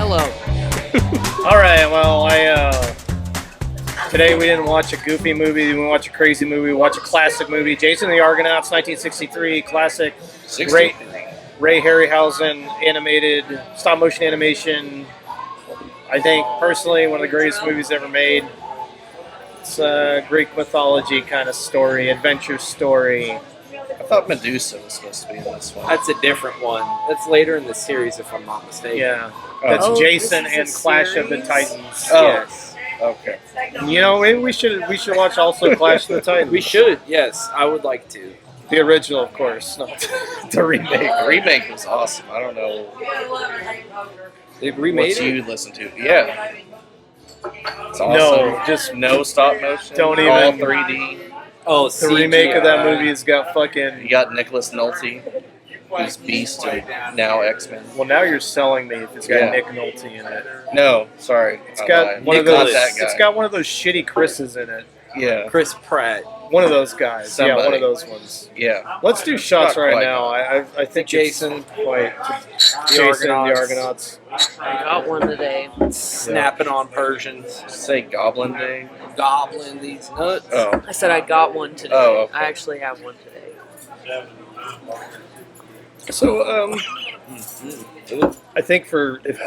Hello. All right. Well, today we didn't watch a goofy movie. We watched a crazy movie. We watched a classic movie, Jason and the Argonauts, 1963, classic. Ray Harryhausen animated stop motion animation. I think personally one of the greatest movies ever made. It's a Greek mythology kind of story, adventure story. I thought Medusa was supposed to be in this one. That's a different one. That's later in the series, if I'm not mistaken. Yeah, that's Oh, Jason this is and a Clash of the series? Titans. Oh. Yes. Okay. You know, maybe we should watch also Clash of the Titans. We should. Yes, I would like to. The original, of course, not the remake. The remake was awesome. I don't know They remade what it. you listen to. Yeah. It's awesome. No, just no stop motion. Don't all even- 3D. Oh, the remake of that CGI. movie has got fucking. You got Nicholas Nolte, who's Beast and now X-Men. Well, now you're selling me if it's got Yeah. Nick Nolte in it. No, sorry. It's got one of Nicholas, those. that guy. It's got one of those shitty Chris's in it. Yeah. Chris Pratt. One of those guys. Yeah, one Somebody. of those ones. Yeah. Let's do shots Not right quite. now. I think Jason. it's quite The Jason, the Argonauts. Argonauts. I got one today. Snapping on Persians. Say Goblin Day. Gobbling these nuts. Oh. I said I got one today. Oh, okay. I actually have one today. So, I think for if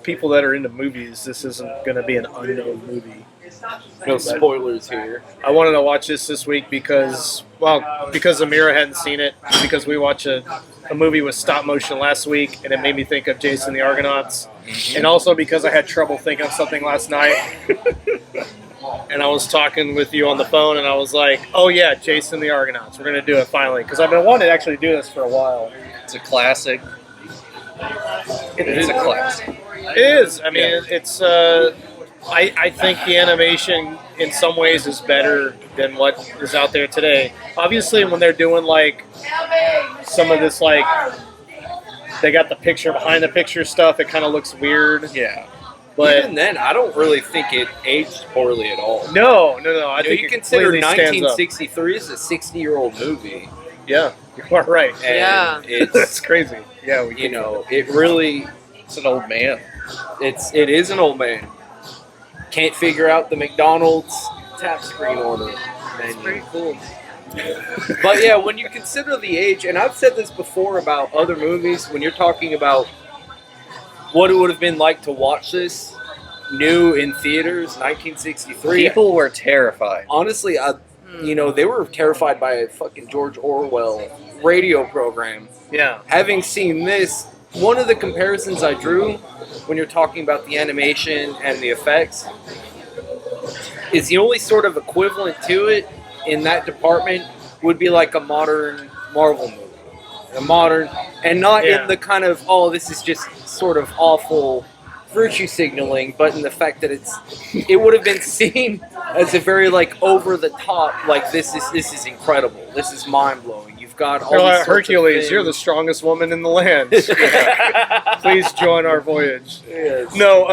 people that are into movies, this isn't going to be an unknown movie. No spoilers here. I wanted to watch this week because Amira hadn't seen it, because we watched a movie with stop motion last week, and it made me think of Jason the Argonauts, and also because I had trouble thinking of something last night, and I was talking with you on the phone, and I was like, oh yeah, Jason the Argonauts, we're going to do it finally, because I've been wanting to actually do this for a while. It's a classic. It is a classic. It is. I mean, it's. I think the animation in some ways is better than what is out there today. Obviously, when they're doing like some of this, like they got the picture behind the picture stuff, it kind of looks weird. Yeah. But Even then, I don't really think it aged poorly at all. no. I think You it consider completely stands up. 1963 as a 60-year-old movie. Yeah, you are right. And Yeah. That's it's, crazy. Yeah, you know, it really, It's an old man. it is an old man. Can't figure out the McDonald's tap screen order It's menu. pretty cool. But yeah, when you consider the age, and I've said this before about other movies, when you're talking about what it would have been like to watch this new in theaters, 1963. People were terrified. Honestly, they were terrified by a fucking George Orwell radio program. Yeah. Having seen this, one of the comparisons I drew when you're talking about the animation and the effects is the only sort of equivalent to it in that department would be like a modern Marvel movie. A modern, and not Yeah. in the kind of, oh, this is just sort of awful virtue signaling, but in the fact that it would have been seen as a very like over the top, like this is incredible, this is mind blowing. You've got all They're these like, sorts of Hercules, you're the things. strongest woman in the land. Please join our voyage. Yes. No,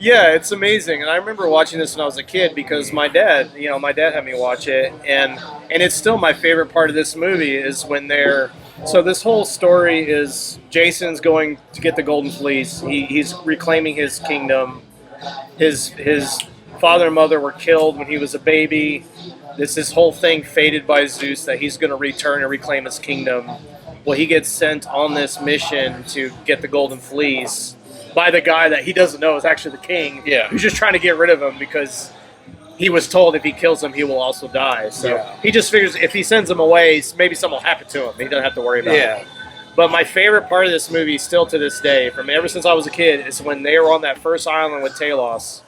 yeah, it's amazing, and I remember watching this when I was a kid because my dad had me watch it, and it's still my favorite part of this movie is when they're. So this whole story is Jason's going to get the Golden Fleece. He's reclaiming his kingdom. His father and mother were killed when he was a baby. This whole thing fated by Zeus that he's going to return and reclaim his kingdom. Well, he gets sent on this mission to get the Golden Fleece by the guy that he doesn't know is actually the king. Yeah. Who's just trying to get rid of him because he was told if he kills him, he will also die. So Yeah. he just figures if he sends him away, maybe something will happen to him. He doesn't have to worry about it. Yeah. But my favorite part of this movie, still to this day, from ever since I was a kid, is when they were on that first island with Talos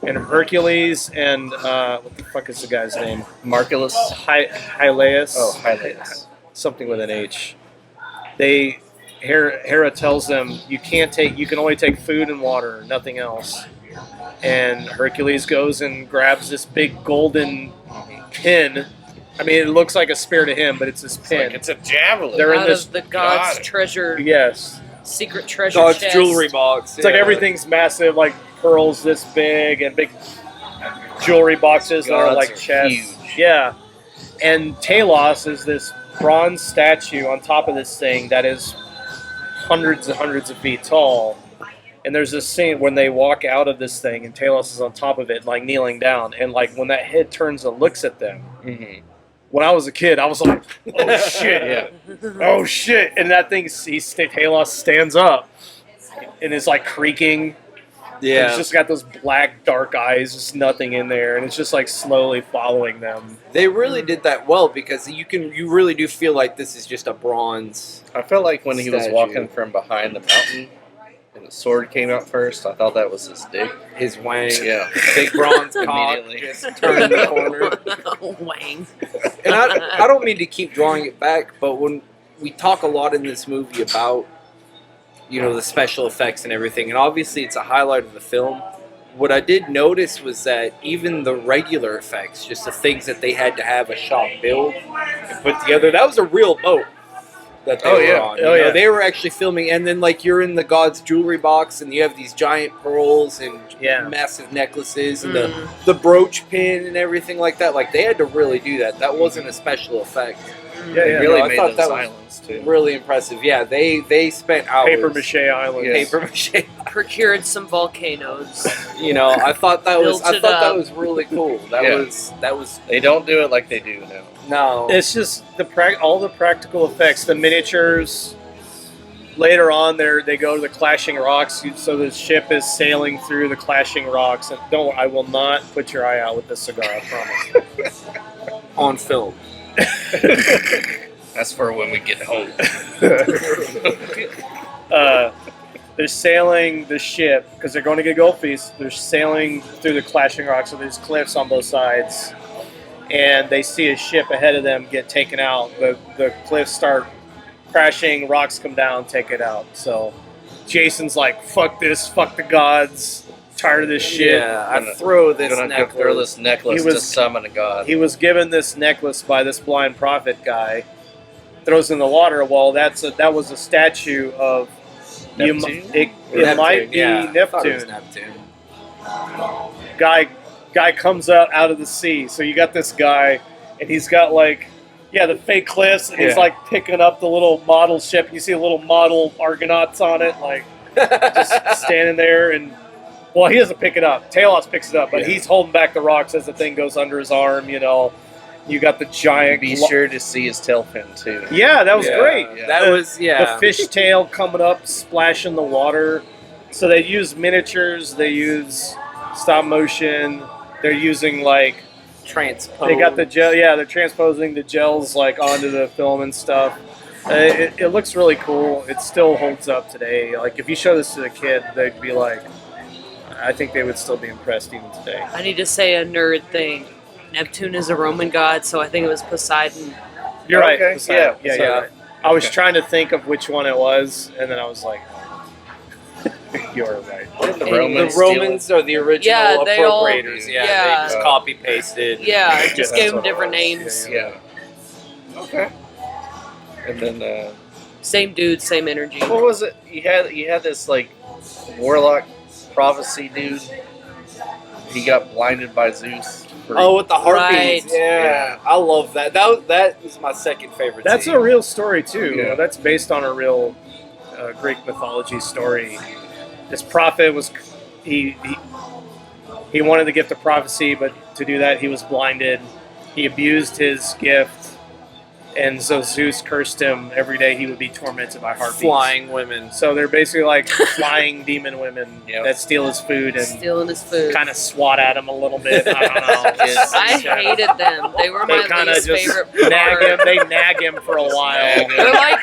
and Hercules and what the fuck is the guy's name? Marcellus. Hylaeus. Oh, Hylaeus. Something with an H. Hera tells them you can only take food and water, nothing else. And Hercules goes and grabs this big golden pin. I mean, it looks like a spear to him, but it's this pin. It's a javelin. They're in Out this. of the God's God. treasure, Yes. secret treasure God's chest. jewelry box. It's like everything's massive, like pearls this big and big jewelry boxes that are Gods like are chests. huge. Yeah. And Talos is this bronze statue on top of this thing that is hundreds and hundreds of feet tall. And there's this scene when they walk out of this thing, and Talos is on top of it, like kneeling down, and like when that head turns and looks at them. Mm-hmm. When I was a kid, I was like, "Oh shit! Yeah. Oh shit!" And that thing, Talos stands up, and is like creaking. Yeah. It's just got those black, dark eyes, just nothing in there, and it's just like slowly following them. They really did that well because you really do feel like this is just a bronze. I felt like when he was Statue. walking from behind the mountain and the sword came out first, I thought that was his dick. His wang, Yeah. big bronze cock, Immediately. just turning the corner. Wang. And I don't mean to keep drawing it back, but when we talk a lot in this movie about, you know, the special effects and everything, and obviously it's a highlight of the film, what I did notice was that even the regular effects, just the things that they had to have a shop build and put together, that was a real boat that they were on. Oh, You know, yeah. they were actually filming, and then like you're in the God's jewelry box, and you have these giant pearls and Yeah. massive necklaces, and Mm. the brooch pin and everything like that. Like they had to really do that. That wasn't a special effect. Yeah, They yeah. really No, I made thought those that was islands too. Really impressive. Yeah, they spent hours. Paper mache island. Yes. Paper mache. Procured some volcanoes. You know, I thought that was Built it that up. was really cool. That Yeah. was They don't do it like they do now. no. It's just all the practical effects, the miniatures. Later on, they go to the clashing rocks, so the ship is sailing through the clashing rocks. And I will not put your eye out with this cigar. I promise. On film. That's for when we get home. They're sailing the ship because they're going to get gold feast. They're sailing through the clashing rocks, so there's cliffs on both sides, and they see a ship ahead of them get taken out. The cliffs start crashing, rocks come down, take it out. So Jason's like, "Fuck this, fuck the gods, tired of this shit." Yeah, I throw this Gonna necklace. throw this necklace He to was- summon a god. He was given this necklace by this blind prophet guy. Throws in the water. Well, that was a statue of. Neptune? It might be yeah. I thought it was Neptune. Neptune. Guy comes out of the sea. So you got this guy, and he's got like, the fake cliffs, and he's Yeah. like picking up the little model ship. You see a little model Argonauts on it, like just standing there. And well, he doesn't pick it up. Talos picks it up, but Yeah. he's holding back the rocks as the thing goes under his arm. You know, you got the giant. Be sure to see his tail fin too. Yeah, that was Yeah, great. Yeah. That was The fish tail coming up, splashing the water. So they use miniatures, they use stop motion, they're using like transpose. they got the gel. Yeah, they're transposing the gels like onto the film and stuff. It looks really cool. It still holds up today. Like if you show this to a kid, they'd be like, I think they would still be impressed even today. I need to say a nerd thing. Neptune is a Roman god, so I think it was Poseidon. You're right. Okay, Poseidon. yeah, You're right. I was Okay. trying to think of which one it was, and then I was like, you're right. Didn't the And Romans, The Romans are the original Yeah, they all- appropriators. Yeah, yeah. they just copy pasted. Yeah, Yeah, just that's gave them what it different was. names. Yeah. Okay. And then Same dude, same energy. what was it? You had this like warlock prophecy dude. He got blinded by Zeus. Oh, with the harpies. Right. Yeah, I love that. That was my second favorite. That's scene. a real story too. You Yeah. know, that's based on a real Greek mythology story. This prophet was he wanted the gift of prophecy, but to do that he was blinded. He abused his gift, and so Zeus cursed him. Every day he would be tormented by harpies. flying women. So they're basically like flying demon women Yep. that steal his food and Stealing his food. kind of swat at him a little bit. I don't know. Yes. I hated them. They were They my kind of least just favorite nag part. him. They nag him for a while. Nag him. They're like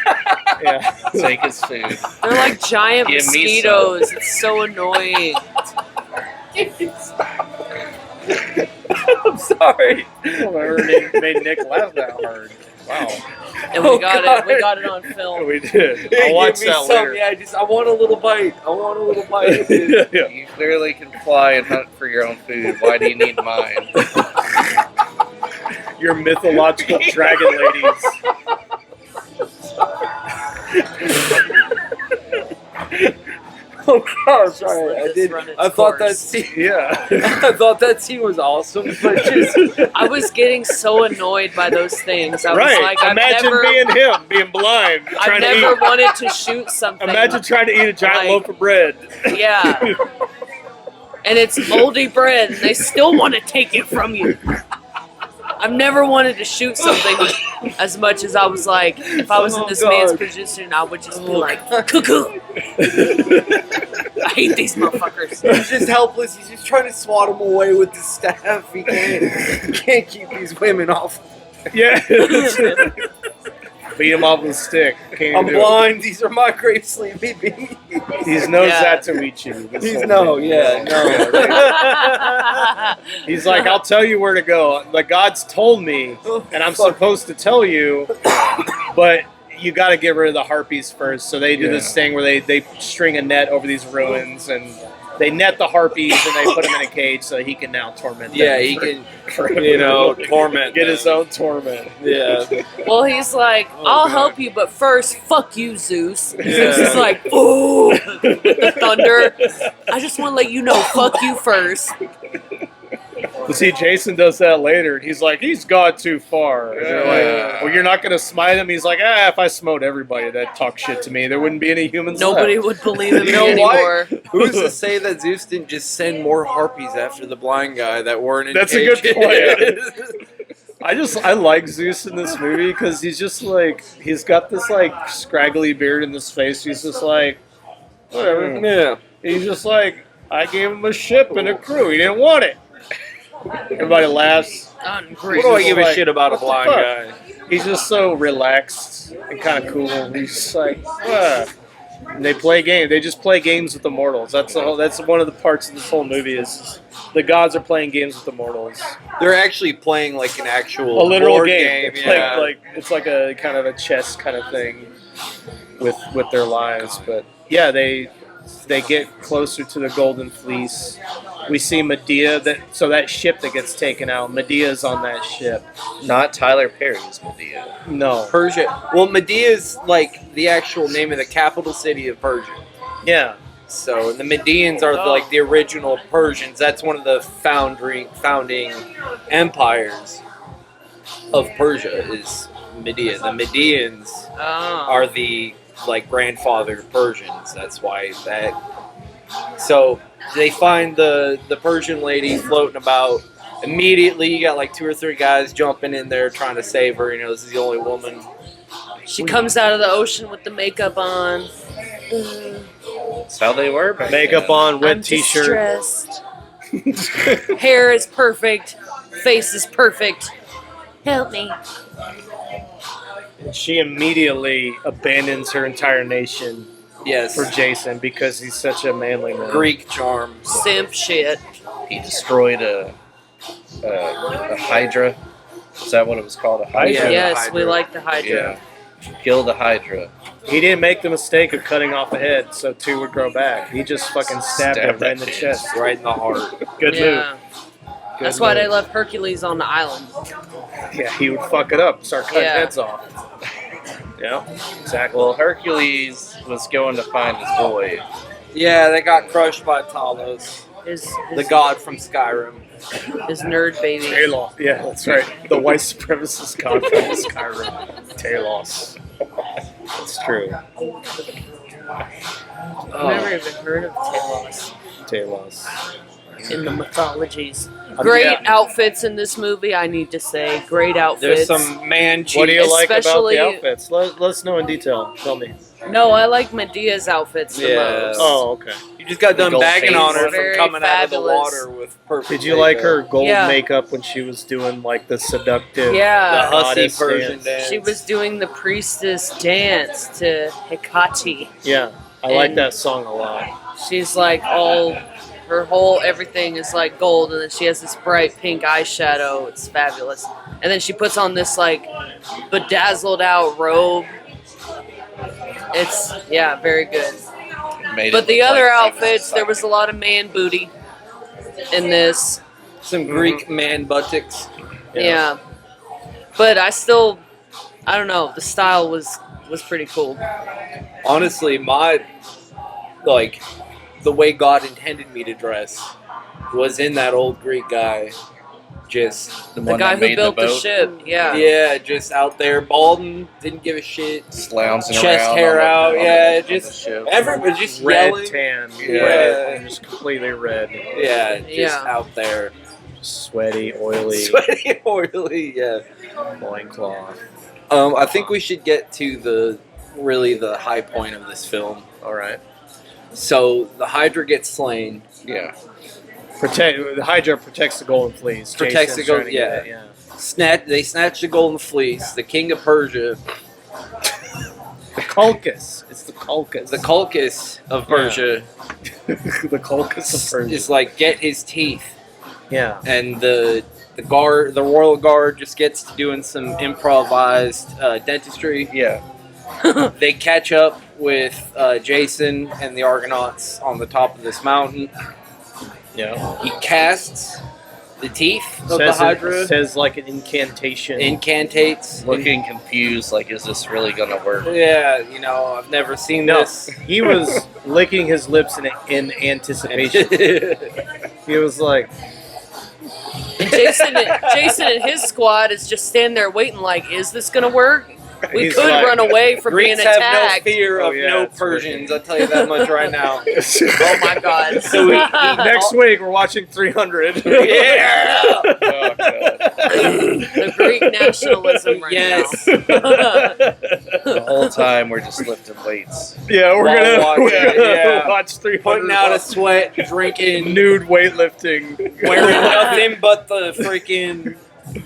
Yeah. Take his food. they're like giant Give me mosquitoes. It's so annoying. I'm sorry. Whoever made Nick laugh that hard. Wow. And we Oh, got God. it. We got it on film. We did. Yeah, I'll watch give me that some. later. Yeah, I want a little bite. I want a little bite. Yeah. You clearly can fly and hunt for your own food. Why do you need mine? Your mythological dragon ladies. Oh gosh, Just let I this did. run its I thought that course. scene. Yeah. I thought that scene was awesome, but just I was getting so annoyed by those things. I was Right. like, I've Imagine never, being him, being blind, I've trying to never eat. wanted to shoot something. Imagine trying to eat a giant Like- loaf of bread. Yeah. And it's moldy bread, and they still want to take it from you. I've never wanted to shoot something as much as I was like, if I was in this man's position, I would just be like, cuckoo. I hate these motherfuckers. he's just helpless. He's just trying to swat him away with his staff. He can't keep these women off. Yeah. Beat him off with a stick. Can't I'm do it. blind. These are my grave sleepy bees. He's no Yeah. Zatoichi. this He's whole no, thing. yeah, no. He's like, I'll tell you where to go. The gods told me, and I'm Fuck. supposed to tell you, but you got to get rid of the harpies first. So they do this thing where they string a net over these ruins, and they net the harpies, and they put him in a cage so he can now torment them. Yeah, he can, torment. Get his own torment. Yeah. Well, he's like, I'll help you, but first, fuck you, Zeus. Zeus is like, ooh, with the thunder. I just want to let you know, fuck you first. But see, Jason does that later, and he's like, he's gone too far. And they're like, well, you're not going to smite him? He's like, if I smote everybody that talks shit to me, there wouldn't be any humans Nobody left. would believe in me You know anymore. Who's to say that Zeus didn't just send more harpies after the blind guy that weren't in That's a good cages? I like Zeus in this movie because he's just like, he's got this like scraggly beard in his face. He's just like, whatever. Yeah. He's just like, I gave him a ship and a crew. He didn't want it. Everybody laughs. What do I give a Like, shit about a what the blind fuck? guy? He's just so relaxed and kind of cool. He's just like, And they play games. They just play games with the mortals. That's one of the parts of this whole movie is the gods are playing games with the mortals. They're actually playing like an actual A literal board game. Yeah. Like it's like a kind of a chess kind of thing with their lives. But yeah, they get closer to the Golden Fleece. We see Medea. That ship that gets taken out. Medea's on that ship. Not Tyler Perry's Medea. No. Persia. Well, Medea is like the actual name of the capital city of Persia. Yeah. So the Medians are like the original Persians. That's one of the founding empires of Persia is Medea. The Medians are the like grandfather Persians. That's why that. So they find the Persian lady floating about. Immediately, you got like 2 or 3 guys jumping in there trying to save her. You know, this is the only woman. She comes out of the ocean with the makeup on. That's how they were back Makeup then. on, wet I'm t-shirt. distressed. Hair is perfect. Face is perfect. Help me. She immediately abandons her entire nation Yes. for Jason because he's such a manly man. Greek charm. Simp shit. He destroyed a Hydra. Is that what it was called? A Hydra? Yeah, the Yes, Hydra. we like the Hydra. Yeah. Killed a Hydra. He didn't make the mistake of cutting off a head so 2 would grow back. He just fucking stabbed it Stabbed right in that the bitch. chest. Right in the heart. Good Yeah. move. That's why they left Hercules on the island. Yeah, he would fuck it up, start cutting Yeah. heads off. Yeah, exactly. Well, Hercules was going to find his boy. Yeah, they got crushed by Talos, His the god from Skyrim. his nerd baby. Talos. Yeah, that's right. The white supremacist god from Skyrim. Talos. That's true. I've never even heard of Talos Talos. in the mythologies. Great Yeah. outfits in this movie, I need to say. Great outfits. There's some man What do you like about Especially- the outfits? Let us know in detail. Tell me. No, I like Medea's outfits the Yeah. most. Oh, okay. You just got done Gold bagging on her chains. Very from coming out of the fabulous. water with perfect. Did you like her gold Yeah. makeup when she was doing like the seductive? The Yeah. hussy goddess Persian dance? dance. She was doing the priestess dance to Hecate. Yeah, I like And- that song a lot. She's like her whole everything is like gold, and then she has this bright pink eyeshadow. It's fabulous. And then she puts on this like bedazzled out robe. It's very good. Made But it the look other like outfits, there was a lot of man booty in this. some Greek man buttocks. Yeah. But I don't know, the style was pretty cool. Honestly, my like the way God intended me to dress was in that old Greek guy. Just The one guy that who made built the boat, ship. Yeah. yeah, just out there balding, didn't give a shit. lounging Chest around hair on the, out, on the- yeah, on the just ship. everybody just Red yelling. tan, Yeah. red, just completely red, Yeah, just Yeah. out there, sweaty, oily, sweaty, oily. Yeah. loincloth. I think we should get to the high point of this film. All right. So the Hydra gets slain. Yeah. The Hydra protects the golden fleece. Protects Jason's the gold- trying to get yeah. it, They snatch the golden fleece. The king of Persia, The Culcus. It's the Culcus. the Culcus of Persia, The Culcus of Persia. is like get his teeth, Yeah. and the royal guard just gets to doing some improvised dentistry. Yeah. They catch up with Jason and the Argonauts on the top of this mountain. Yeah. He casts the teeth of the Hydra, Says like an incantation. incantates. Looking confused, like, is this really gonna work? Yeah, I've never seen No, this. he was licking his lips in anticipation. He was like, And Jason and his squad is just standing there waiting. Like, is this gonna work? We He's could like- run away from being Greeks have no attacked. fear of Oh, yeah, no it's Persians. I'll tell you that much right now. Oh my god! So he next week we're watching 300. Yeah. Oh, God. The Greek nationalism right Yes. now. The whole time we're just lifting weights. Yeah, we're While gonna watching, yeah. watch 300. Putting out a sweat, drinking, nude weightlifting. wearing nothing but the freaking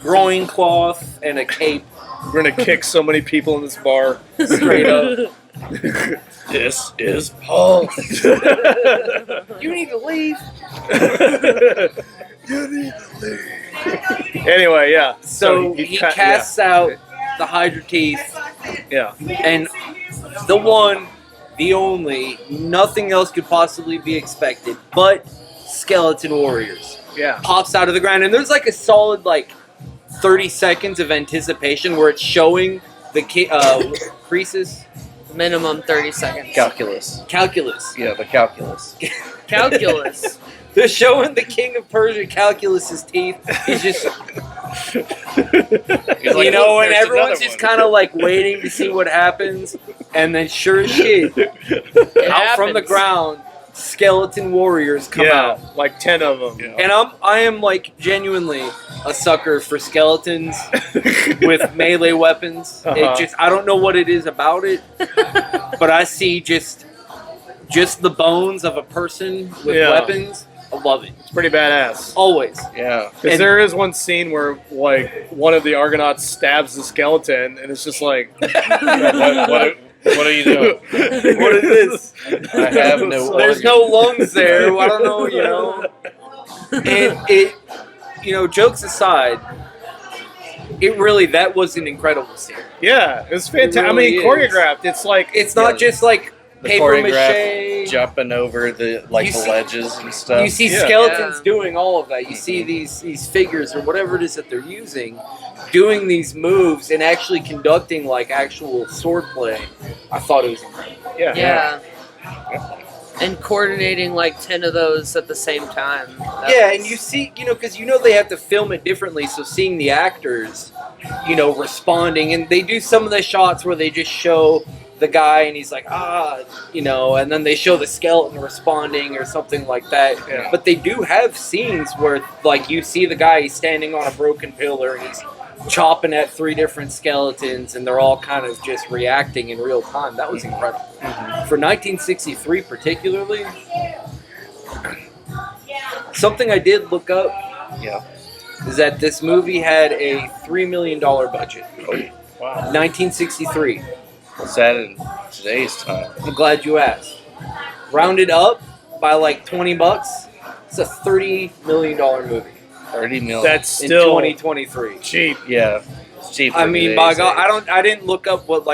groin cloth and a cape. We're gonna kick so many people in this bar. Straight up. This is Paul. You need to leave. Anyway, yeah. So he cut- casts out the Hydra teeth, Yeah. and the one, the only, nothing else could possibly be expected but skeleton warriors. Yeah. Pops out of the ground, and there's like a solid 30 seconds of anticipation where it's showing the Croesus Minimum 30 seconds. Calculus. calculus. Yeah, the calculus. Calculus. They're showing the king of Persia calculus's teeth. He's just, He's like, and "Look, everyone's there's just another kind of waiting to see what happens, and then sure as shit, It out from the happens. ground, skeleton warriors come Yeah. out. Like 10 of them. Yeah. And I am genuinely a sucker for skeletons with melee weapons. Uh-huh. I don't know what it is about it, but I see just the bones of a person with Yeah. weapons. I love it. It's pretty badass. Always. Yeah. Because And- there is one scene where, one of the Argonauts stabs the skeleton, and it's just like, What are you doing? What is this? I have no There's no lungs there. I don't know, And it, jokes aside, that was an incredible scene. yeah, it was fantastic. It I mean, really is. choreographed. It's like, It's not Yeah. just like The paper choreograph mache. jumping over the You the see- ledges and stuff. You see Yeah. skeletons Yeah. doing all of that. You see these figures or whatever it is that they're using, doing these moves and actually conducting actual swordplay. I thought it was incredible. yeah. Yeah. And coordinating 10 of those at the same time. That Yeah, was- and you see, because they have to film it differently. So seeing the actors, responding, and they do some of the shots where they just show the guy and he's like, and then they show the skeleton responding or something like that. Yeah. But they do have scenes where, you see the guy, he's standing on a broken pillar and he's chopping at 3 different skeletons and they're all kind of just reacting in real time. That was incredible. For 1963 particularly, something I did look up Yeah. is that this movie had a $3 million budget. Wow. 1963. What's that in today's time? I'm glad you asked. Rounded up by $20. It's a $30 million movie 30 million. That's in still 2023. cheap. yeah. It's cheap. I for mean, today's by God, age. I didn't look up what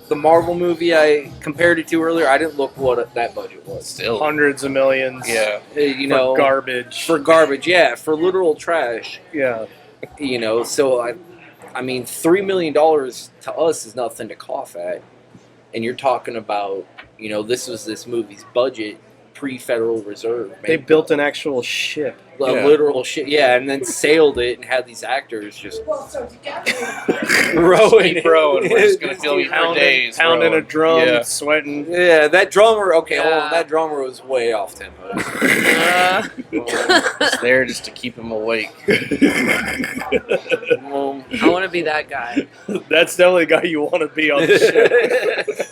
the Marvel movie I compared it to earlier. I didn't look what that budget was. Still. Hundreds of millions. Yeah. For garbage. for garbage, yeah, for literal trash. yeah. So I mean, $3 million to us is nothing to cough at, and you're talking about, this was this movie's budget pre-Federal Reserve. They built an actual ship. a literal ship, and then sailed it and had these actors just rowing. Keep rowing. We're just gonna feel you for days. Pounding a rowing. drum, Yeah. sweating. Yeah, that drummer. Okay, hold Yeah. on. That drummer was way off tempo. It's there just to keep him awake. I want to be that guy. That's definitely the guy you want to be on the ship.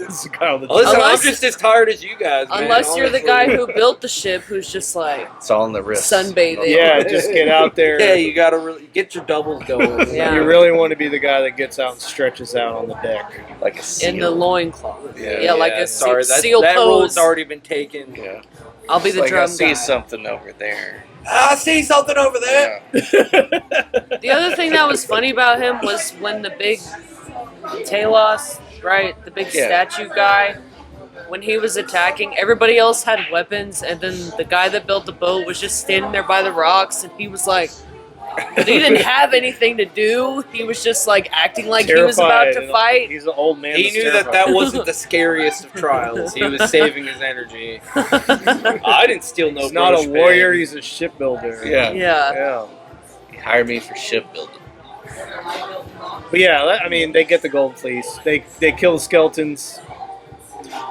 It's the guy on the Listen, Unless- I'm just as tired as you guys. Man, Unless you're the honestly. guy who built the ship, who's just like It's all in the wrist. sunbathing. Yeah, just get out there. Yeah, you gotta really get your doubles going. Yeah. You really want to be the guy that gets out and stretches out on the deck. Like a seal. in the loincloth. Yeah. Yeah, like a sorry, seal that pose. role's already been taken. Yeah. I'll be It's the like, drum I see guy. something over there. I see something over there. Yeah. The other thing that was funny about him was when the big Talos, right, the big Yeah. statue guy, when he was attacking, everybody else had weapons, and then the guy that built the boat was just standing there by the rocks, and he was like, but he didn't have anything to do. He was just like acting like he was about to and fight. He's an old man. He that's knew terrified. that wasn't the scariest of trials. He was saving his energy. I didn't steal no. He's not a British warrior. band. He's a shipbuilder. Yeah. Yeah. Yeah. He hired me for shipbuilding. But yeah, I mean, they get the gold fleece. They kill the skeletons.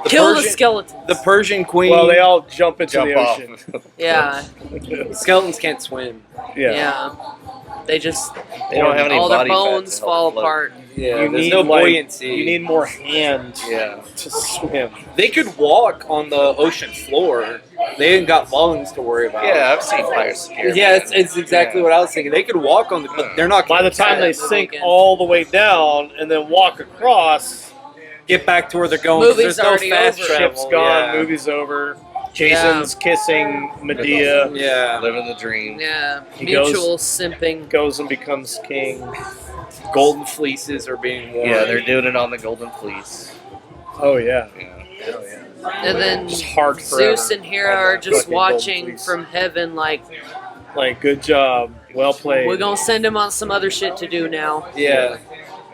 The Kill the Persian- skeleton. The Persian queen. Well, they all jump into Jump the off. ocean. Yeah. Skeletons can't swim. Yeah. They just, They don't have any all their body fat to bones help fall float. apart. Yeah, You there's need, no like, buoyancy. You need more hand Yeah. to swim. They could walk on the ocean floor. They ain't got lungs to worry about. Yeah, I've seen Pirates of the Caribbean. Yeah, it's exactly Yeah. what I was thinking. They could walk on the, but they're not. By the gonna time they that sink movie again. all the way down and then walk across, get back to where they're going, 'cause Movie's there's no already fast over. travel. ship's gone, Yeah. movie's over. Jason's kissing Medea, Yeah. Living the dream. Yeah. He Mutual simping. goes and becomes king. Golden fleeces are being worn. Yeah, they're doing it on the Golden Fleece. Oh yeah. Yeah. Oh yeah. And then Just hard forever. Zeus and Hera are just Fucking golden watching fleece. from heaven like, Like, good job. Well played. we're going to send him on some other shit to do now. Yeah.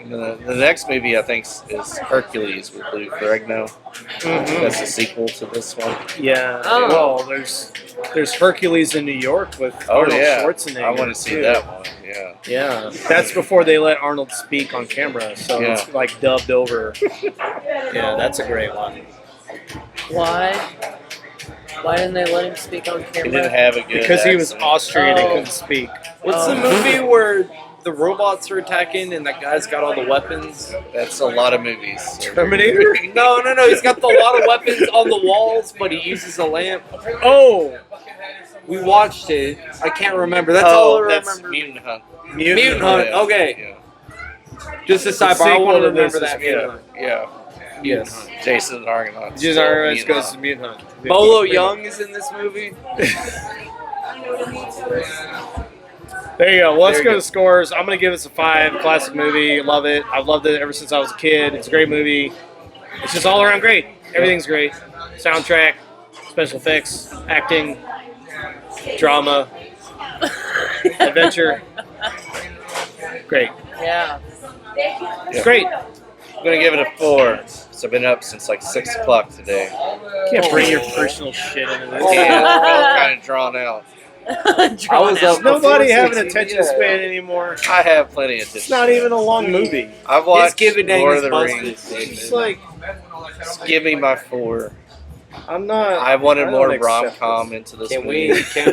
And the next movie, I think, is Hercules with Lou Ferrigno. Mhm. That's a sequel to this one. Yeah. Oh. Well, there's Hercules in New York with Oh, Arnold yeah. Schwarzenegger. I want to see too. that one. Yeah. Yeah. That's before they let Arnold speak on camera, so Yeah. it's like dubbed over. Yeah, that's a great one. Why? Why didn't they let him speak on He didn't camera? have a good Because he was accent. Austrian and Oh. couldn't speak. What's the movie where the robots are attacking and that guy's got all the weapons? That's a lot of movies. Terminator? No. He's got a lot of weapons on the walls, but he uses a lamp. Oh! We watched it. I can't remember. That's all I that's remember. Mutant Hunt. Mutant Hunt. Yeah. Okay. Yeah. Just a The sidebar. I sequel want to to remember this that. is- Mutant Hunt. Yeah. Yes. Jason and Argonauts. Just So, Arnold Mutant goes Hunt. to Mutant Hunt. Bolo Young is in this movie. There you go. Well, let's There you go go. to scores. I'm going to give this a 5. Classic movie. Love it. I've loved it ever since I was a kid. It's a great movie. It's just all around great. Everything's great. Soundtrack, special effects, acting, drama, adventure. Great. Yeah. It's great. I'm going to give it a 4. So I've been up since like 6 o'clock today. Can't bring your personal shit into this. Yeah, I felt kind of drawn out. I was Drawn up out. Nobody before have an 16, attention yeah. span anymore. I have plenty of It's attention. not even a long movie. I've watched giving Lord of Daniels the busted. Rings. It's like, Just give me my 4. I'm not. I wanted I more don't accept rom-com into this Can movie. we? Can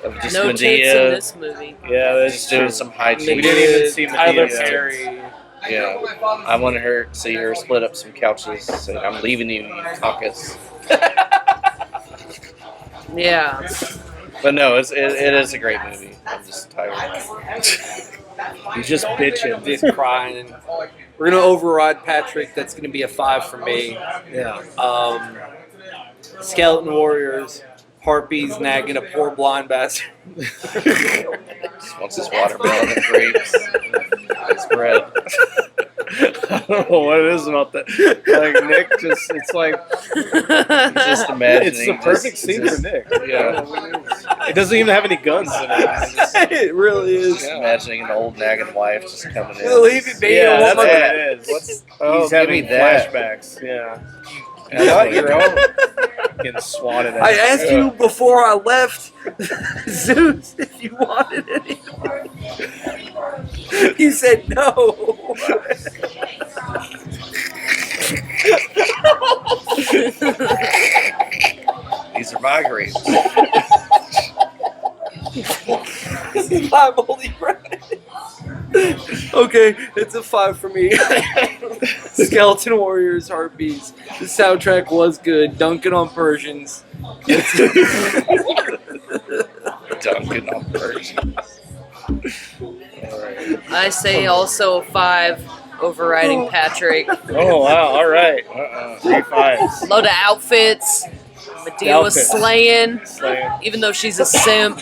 Of just No tits in Medea. this movie. Yeah, that's Just doing true. some hijinks. We didn't even see Tyler Medea. Perry. Yeah. I want her see her split up some couches. Say, I'm leaving you, you caucus. Yeah. But no, it is a great movie. I'm just tired. He's just bitching. Just crying. We're gonna override Patrick. That's gonna be a 5 for me. Yeah. Skeleton Warriors, harpies nagging a poor blind bastard. Just wants his watermelon and grapes. His bread. I don't know what it is about that. Like Nick, it's like He's just imagining. it's the perfect just- scene for Nick. Yeah. It doesn't even have any guns in it. It really is. Just imagining an old nagging wife just coming in. Leave it be. Yeah, I that's want what my- it is. Oh, He's give having me that. flashbacks. Yeah. I thought your own. getting swatted at. I asked you before I left, Zeus, if you wanted anything. You said no. These are my grapes. This is my holy bread. Okay, it's a 5 for me. Skeleton Warriors, Heartbeats. The soundtrack was good. Dunking on Persians. Dunking on Persians. I say also a 5, overriding Patrick. Oh wow! All right, 3 5s. Load of outfits. Medea was Outfits. slaying, Slaying. even though she's a simp.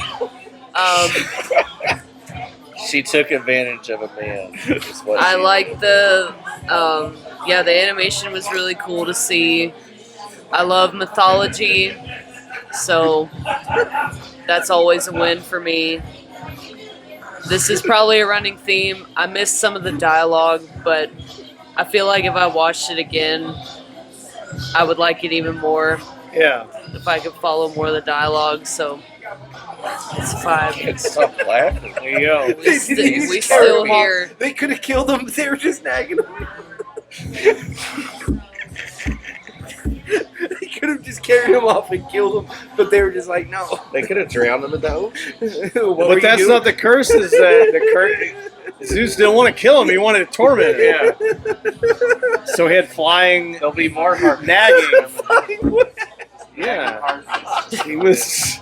She took advantage of a man. Is what I she like the animation was really cool to see. I love mythology, so that's always a win for me. This is probably a running theme. I missed some of the dialogue, but I feel like if I watched it again, I would like it even more Yeah. if I could follow more of the dialogue. So it's 5. Can't stop laughing. There you go. We still here. They could have killed him, but they were just nagging him. They could have just carried him off and killed him, but they were just like, no. They could have drowned him in the ocean. But that's not the curse. Is that the curse? Zeus didn't want to kill him. He wanted to torment him. Yeah. So he had flying, There'll be more heart nagging him. Fucking way. Yeah. He was.